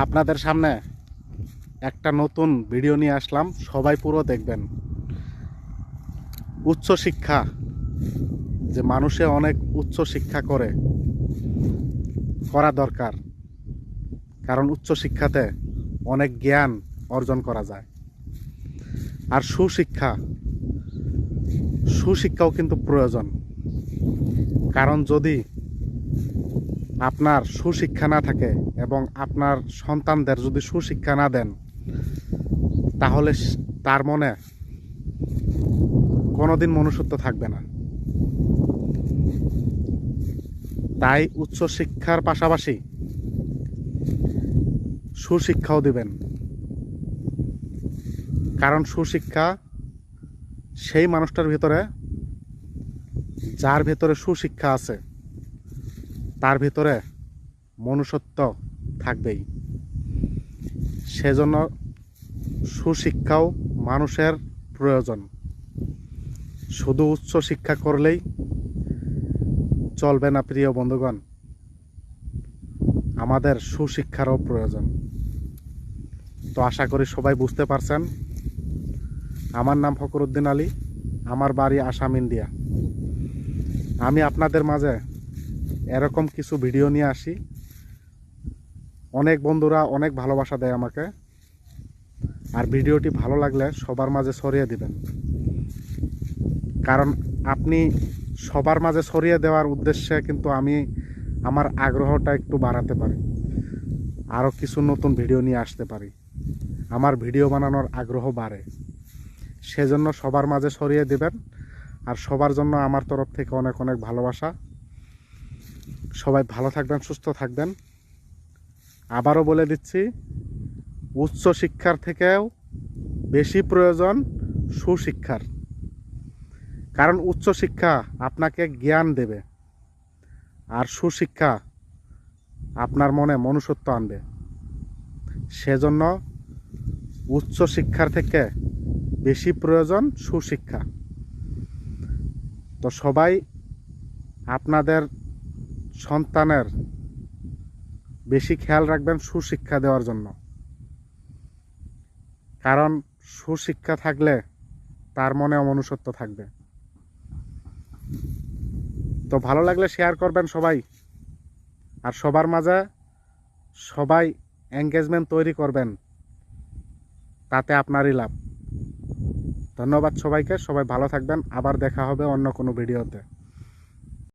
আপনাদের সামনে একটা নতুন ভিডিও নিয়ে আসলাম, সবাই পুরো দেখবেন। উচ্চ শিক্ষা, যে মানুষে অনেক উচ্চ শিক্ষা করা দরকার, কারণ উচ্চ শিক্ষাতে অনেক জ্ঞান অর্জন করা যায়। আর সুশিক্ষাও কিন্তু প্রয়োজন, কারণ যদি আপনার সুশিক্ষা না থাকে এবং আপনার সন্তানদের যদি সুশিক্ষা না দেন, তাহলে তার মনে কোনোদিন মনুষ্যত্ব থাকবে না। তাই উচ্চ শিক্ষার পাশাপাশি সুশিক্ষাও দিবেন, কারণ সুশিক্ষা সেই মানুষটার ভিতরে, যার ভিতরে সুশিক্ষা আছে, তার ভিতরে মনুষ্যত্ব থাকবেই। সেজন্য সুশিক্ষাও মানুষের প্রয়োজন। শুধু উচ্চ শিক্ষা করলেই চলবে না প্রিয় বন্ধুগণ, আমাদের সুশিক্ষারও প্রয়োজন। তো আশা করি সবাই বুঝতে পারছেন। আমার নাম ফকরুদ্দিন আলী, আমার বাড়ি আসাম, ইন্ডিয়া। আমি আপনাদের মাঝে এরকম কিছু ভিডিও নিয়ে আসি। অনেক বন্ধুরা অনেক ভালোবাসা দেয় আমাকে, আর ভিডিওটি ভালো লাগলে সবার মাঝে ছড়িয়ে দিবেন, কারণ আপনি সবার মাঝে ছড়িয়ে দেওয়ার উদ্দেশ্যে কিন্তু আমি আমার আগ্রহটা একটু বাড়াতে পারি, আরও কিছু নতুন ভিডিও নিয়ে আসতে পারি, আমার ভিডিও বানানোর আগ্রহ বাড়ে। সেজন্য সবার মাঝে ছড়িয়ে দিবেন, আর সবার জন্য আমার তরফ থেকে অনেক অনেক ভালোবাসা। সবাই ভালো থাকবেন, সুস্থ থাকবেন। আবারও বলে দিচ্ছি, উচ্চ শিক্ষার থেকেও বেশি প্রয়োজন সুশিক্ষার, কারণ উচ্চ শিক্ষা আপনাকে জ্ঞান দেবে, আর সুশিক্ষা আপনার মনে মনুষ্যত্ব আনবে। সেজন্য উচ্চ শিক্ষার থেকে বেশি প্রয়োজন সুশিক্ষা। তো সবাই আপনাদের সন্তানের বেশি খেয়াল রাখবেন সুশিক্ষা দেওয়ার জন্য, কারণ সুশিক্ষা থাকলে তার মনে মনুষ্যত্ব থাকবে। তো ভালো লাগলে শেয়ার করবেন সবাই, আর সবার মাঝে সবাই এঙ্গেজমেন্ট তৈরি করবেন, তাতে আপনারই লাভ। ধন্যবাদ সবাইকে, সবাই ভালো থাকবেন। আবার দেখা হবে অন্য কোনো ভিডিওতে।